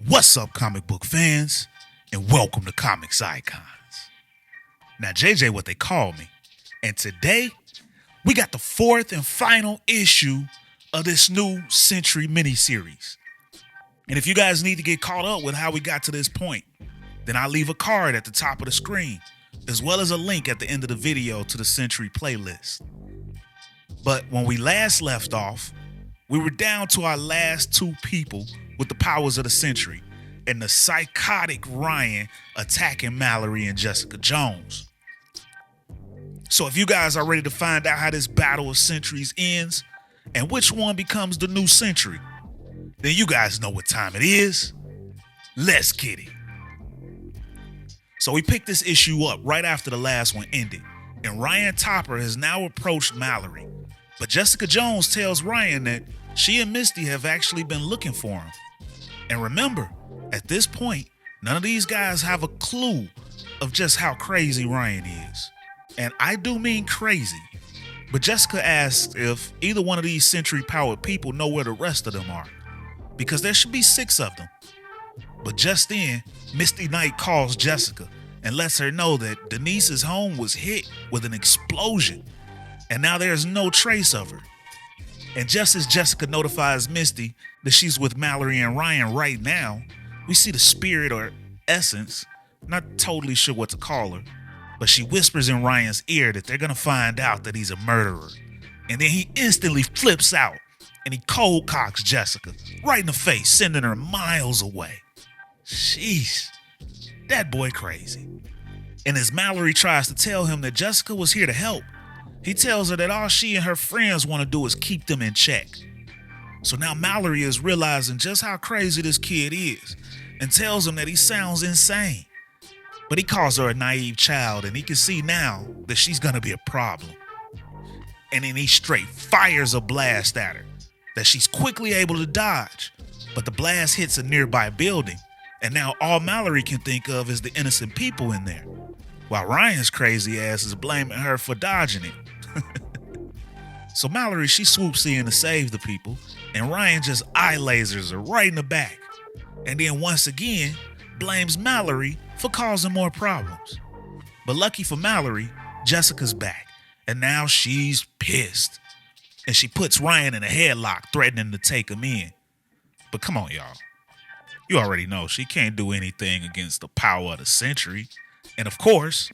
What's up, comic book fans, and welcome to Comics Icons. Now, JJ, what they call me, and today we got the fourth and final issue of this new Sentry miniseries. And if you guys need to get caught up with how we got to this point, then I'll leave a card at the top of the screen, as well as a link at the end of the video to the Sentry playlist. But when we last left off, we were down to our last two people with the powers of the Sentry, and the psychotic Ryan attacking Mallory and Jessica Jones. So if you guys are ready to find out how this battle of Sentries ends and which one becomes the new Sentry, then you guys know what time it is. Let's get it. So we picked this issue up right after the last one ended, and Ryan Topper has now approached Mallory. But Jessica Jones tells Ryan that she and Misty have actually been looking for him. And remember, at this point, none of these guys have a clue of just how crazy Ryan is. And I do mean crazy. But Jessica asks if either one of these Sentry-powered people know where the rest of them are, because there should be 6 of them. But just then, Misty Knight calls Jessica and lets her know that Denise's home was hit with an explosion, and now there's no trace of her. And just as Jessica notifies Misty that she's with Mallory and Ryan right now, we see the spirit or essence, not totally sure what to call her, but she whispers in Ryan's ear that they're gonna find out that he's a murderer. And then he instantly flips out and he cold cocks Jessica right in the face, sending her miles away. Sheesh, that boy crazy. And as Mallory tries to tell him that Jessica was here to help, he tells her that all she and her friends want to do is keep them in check. So now Mallory is realizing just how crazy this kid is and tells him that he sounds insane. But he calls her a naive child, and he can see now that she's going to be a problem. And then he straight fires a blast at her that she's quickly able to dodge. But the blast hits a nearby building, and now all Mallory can think of is the innocent people in there, while Ryan's crazy ass is blaming her for dodging it. So Mallory, she swoops in to save the people, and Ryan just eye lasers her right in the back. And then once again, blames Mallory for causing more problems. But lucky for Mallory, Jessica's back, and now she's pissed. And she puts Ryan in a headlock, threatening to take him in. But come on, y'all. You already know she can't do anything against the power of the Sentry. And of course,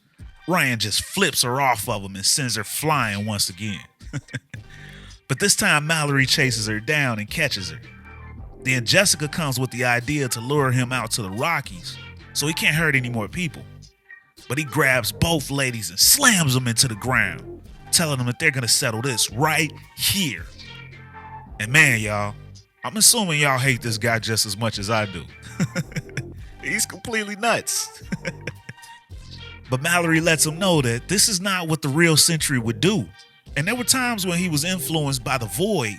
Ryan just flips her off of him and sends her flying once again. But this time Mallory chases her down and catches her. Then Jessica comes with the idea to lure him out to the Rockies so he can't hurt any more people. But he grabs both ladies and slams them into the ground, telling them that they're going to settle this right here. And man, y'all, I'm assuming y'all hate this guy just as much as I do. He's completely nuts. But Mallory lets him know that this is not what the real Sentry would do. And there were times when he was influenced by the Void.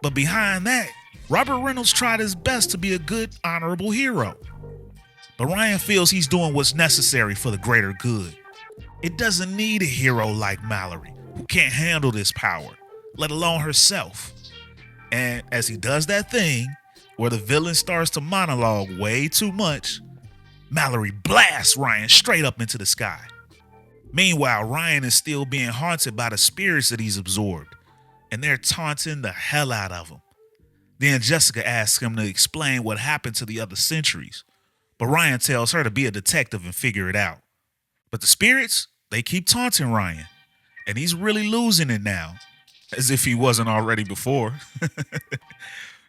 But behind that, Robert Reynolds tried his best to be a good, honorable hero. But Ryan feels he's doing what's necessary for the greater good. It doesn't need a hero like Mallory, who can't handle this power, let alone herself. And as he does that thing, where the villain starts to monologue way too much, Mallory blasts Ryan straight up into the sky. Meanwhile, Ryan is still being haunted by the spirits that he's absorbed, and they're taunting the hell out of him. Then Jessica asks him to explain what happened to the other Sentries, but Ryan tells her to be a detective and figure it out. But the spirits, they keep taunting Ryan, and he's really losing it now, as if he wasn't already before.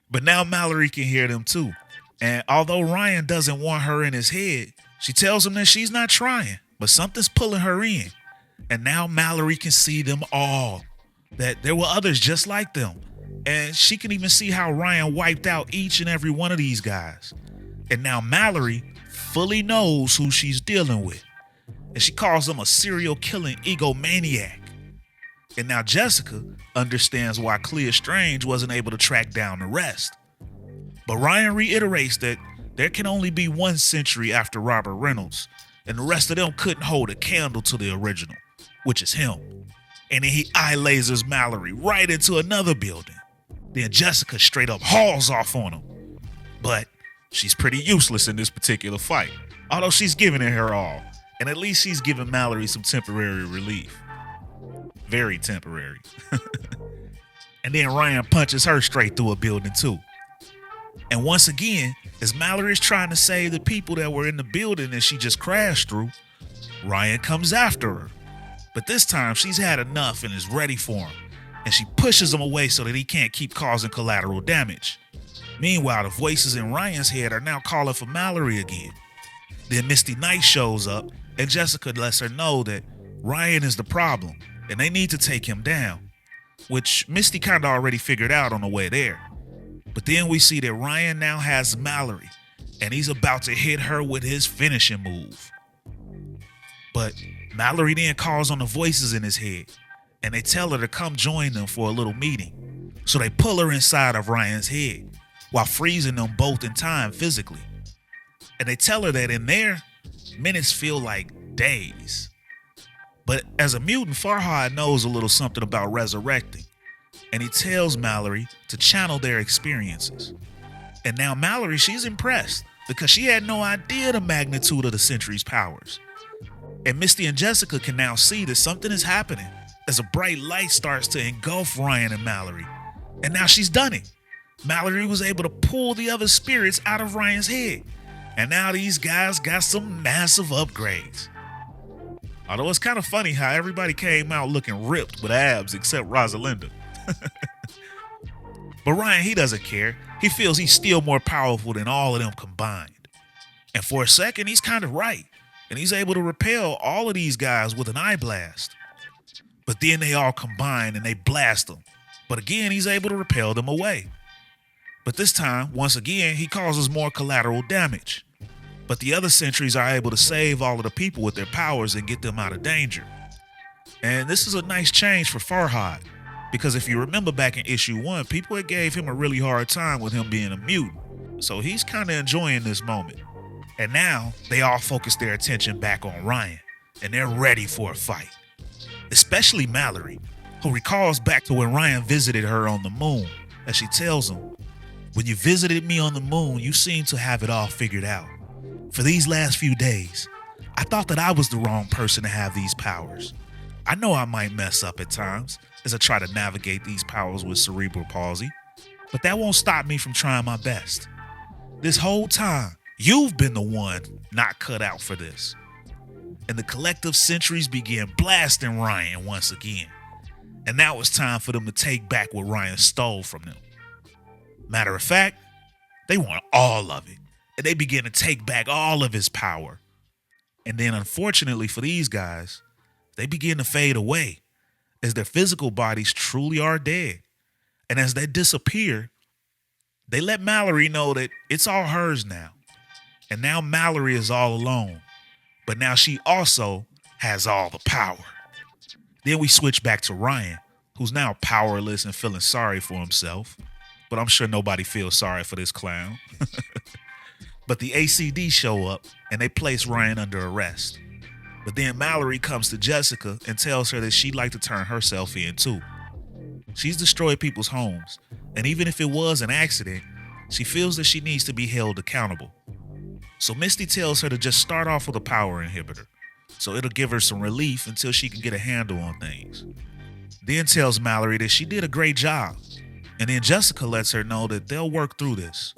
But now Mallory can hear them too. And although Ryan doesn't want her in his head, she tells him that she's not trying, but something's pulling her in. And now Mallory can see them all, that there were others just like them. And she can even see how Ryan wiped out each and every one of these guys. And now Mallory fully knows who she's dealing with. And she calls him a serial killing egomaniac. And now Jessica understands why Clea Strange wasn't able to track down the rest. But Ryan reiterates that there can only be one Sentry after Robert Reynolds, and the rest of them couldn't hold a candle to the original, which is him. And then he eye lasers Mallory right into another building. Then Jessica straight up hauls off on him. But She's pretty useless in this particular fight, although she's giving it her all, and at least she's giving Mallory some temporary relief. Very temporary. And then Ryan punches her straight through a building too. And once again, as Mallory is trying to save the people that were in the building that she just crashed through, Ryan comes after her. But this time she's had enough and is ready for him, and she pushes him away so that he can't keep causing collateral damage. Meanwhile, the voices in Ryan's head are now calling for Mallory again. Then Misty Knight shows up, and Jessica lets her know that Ryan is the problem, and they need to take him down, which Misty kind of already figured out on the way there. But then we see that Ryan now has Mallory, and he's about to hit her with his finishing move. But Mallory then calls on the voices in his head, and they tell her to come join them for a little meeting. So they pull her inside of Ryan's head, while freezing them both in time physically. And they tell her that in there, minutes feel like days. But as a mutant, Farhad knows a little something about resurrecting, and he tells Mallory to channel their experiences. And now Mallory, she's impressed because she had no idea the magnitude of the Sentry's powers. And Misty and Jessica can now see that something is happening as a bright light starts to engulf Ryan and Mallory. And now she's done it. Mallory was able to pull the other spirits out of Ryan's head. And now these guys got some massive upgrades. Although it's kind of funny how everybody came out looking ripped with abs except Rosalinda. But Ryan, he doesn't care. He feels he's still more powerful than all of them combined. And for a second, he's kind of right. And he's able to repel all of these guys with an eye blast. But then they all combine and they blast him. But again, he's able to repel them away. But this time, once again, he causes more collateral damage. But the other sentries are able to save all of the people with their powers and get them out of danger. And this is a nice change for Farhad, because if you remember back in issue 1, people had gave him a really hard time with him being a mutant. So he's kind of enjoying this moment. And now they all focus their attention back on Ryan, and they're ready for a fight. Especially Mallory, who recalls back to when Ryan visited her on the moon, as she tells him, "When you visited me on the moon, you seemed to have it all figured out. For these last few days, I thought that I was the wrong person to have these powers. I know I might mess up at times as I try to navigate these powers with cerebral palsy, but that won't stop me from trying my best. This whole time, you've been the one not cut out for this." And the collective sentries began blasting Ryan once again. And now it's time for them to take back what Ryan stole from them. Matter of fact, they want all of it. And they begin to take back all of his power. And then unfortunately for these guys, they begin to fade away as their physical bodies truly are dead. And as they disappear, they let Mallory know that it's all hers now. And now Mallory is all alone. But now she also has all the power. Then we switch back to Ryan, who's now powerless and feeling sorry for himself. But I'm sure nobody feels sorry for this clown. But the ACD show up and they place Ryan under arrest. But then Mallory comes to Jessica and tells her that she'd like to turn herself in too. She's destroyed people's homes, and even if it was an accident, she feels that she needs to be held accountable. So Misty tells her to just start off with a power inhibitor, so it'll give her some relief until she can get a handle on things. Then tells Mallory that she did a great job, and then Jessica lets her know that they'll work through this.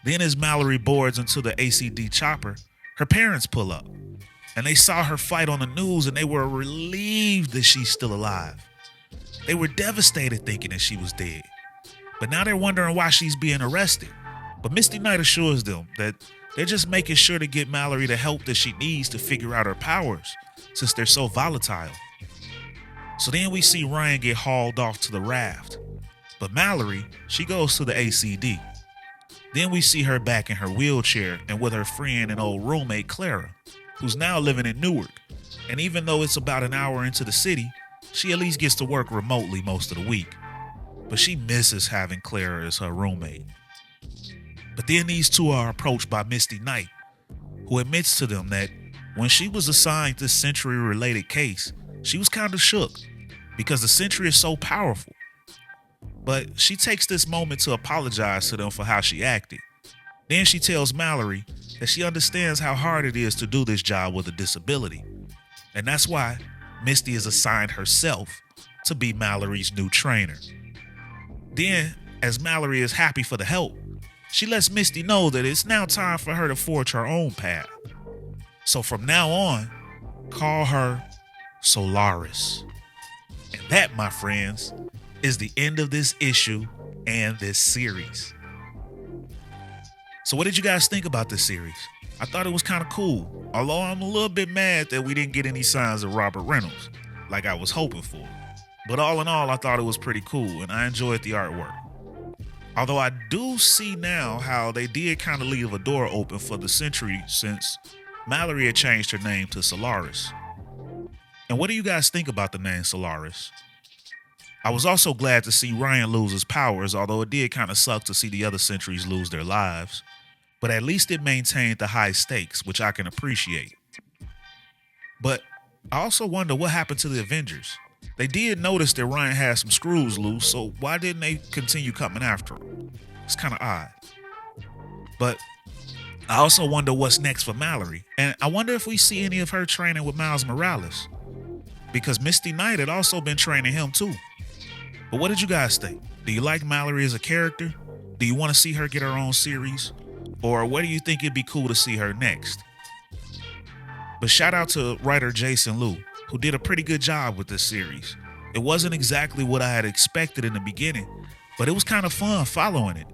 Then as Mallory boards into the ACD chopper, her parents pull up, and they saw her fight on the news and they were relieved that she's still alive. They were devastated thinking that she was dead, but now they're wondering why she's being arrested. But Misty Knight assures them that they're just making sure to get Mallory the help that she needs to figure out her powers, since they're so volatile. So then we see Ryan get hauled off to the raft, but Mallory, she goes to the ACD. Then we see her back in her wheelchair and with her friend and old roommate Clara, who's now living in Newark. And even though it's about an hour into the city, she at least gets to work remotely most of the week. But she misses having Clara as her roommate. But then these two are approached by Misty Knight, who admits to them that when she was assigned this Sentry-related case, she was kind of shook because the Sentry is so powerful. But she takes this moment to apologize to them for how she acted. Then she tells Mallory that she understands how hard it is to do this job with a disability. And that's why Misty is assigned herself to be Mallory's new trainer. Then, as Mallory is happy for the help, she lets Misty know that it's now time for her to forge her own path. So from now on, call her Solaris. And that, my friends, is the end of this issue and this series. So what did you guys think about this series? I thought it was kind of cool, although I'm a little bit mad that we didn't get any signs of Robert Reynolds like I was hoping for. But all in all, I thought it was pretty cool and I enjoyed the artwork. Although I do see now how they did kind of leave a door open for the Sentry since Mallory had changed her name to Solaris. And what do you guys think about the name Solaris? I was also glad to see Ryan lose his powers, although it did kind of suck to see the other Sentries lose their lives. But at least it maintained the high stakes, which I can appreciate. But I also wonder what happened to the Avengers. They did notice that Ryan had some screws loose, so why didn't they continue coming after him? It's kind of odd. But I also wonder what's next for Mallory. And I wonder if we see any of her training with Miles Morales. Because Misty Knight had also been training him too. But what did you guys think? Do you like Mallory as a character? Do you want to see her get her own series? Or where do you think it'd be cool to see her next? But shout out to writer Jason Liu, who did a pretty good job with this series. It wasn't exactly what I had expected in the beginning, but it was kind of fun following it.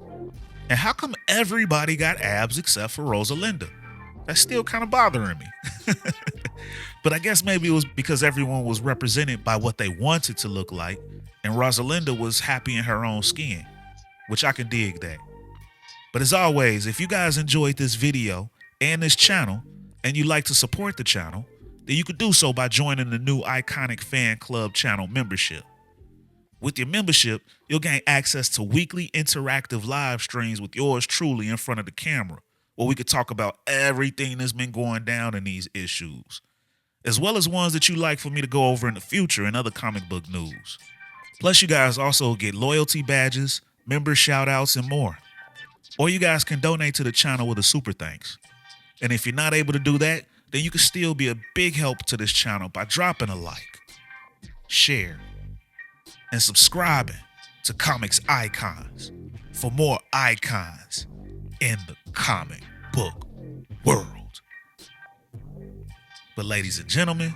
And how come everybody got abs except for Rosalinda? That's still kind of bothering me. But I guess maybe it was because everyone was represented by what they wanted to look like, and Rosalinda was happy in her own skin, which I can dig that. But as always, if you guys enjoyed this video and this channel, and you'd like to support the channel, then you could do so by joining the new Iconic Fan Club channel membership. With your membership, you'll gain access to weekly interactive live streams with yours truly in front of the camera, where we could talk about everything that's been going down in these issues, as well as ones that you'd like for me to go over in the future and other comic book news. Plus, you guys also get loyalty badges, member shoutouts, and more. Or you guys can donate to the channel with a super thanks. And if you're not able to do that, then you can still be a big help to this channel by dropping a like, share, and subscribing to Comics Icons for more icons in the comic book world. But ladies and gentlemen,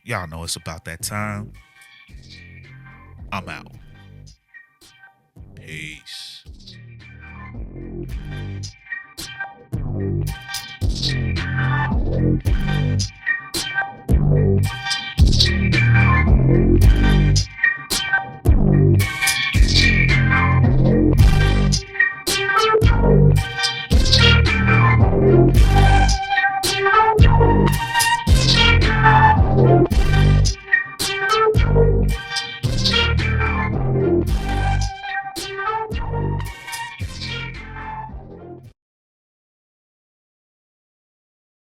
y'all know it's about that time. I'm out. Peace.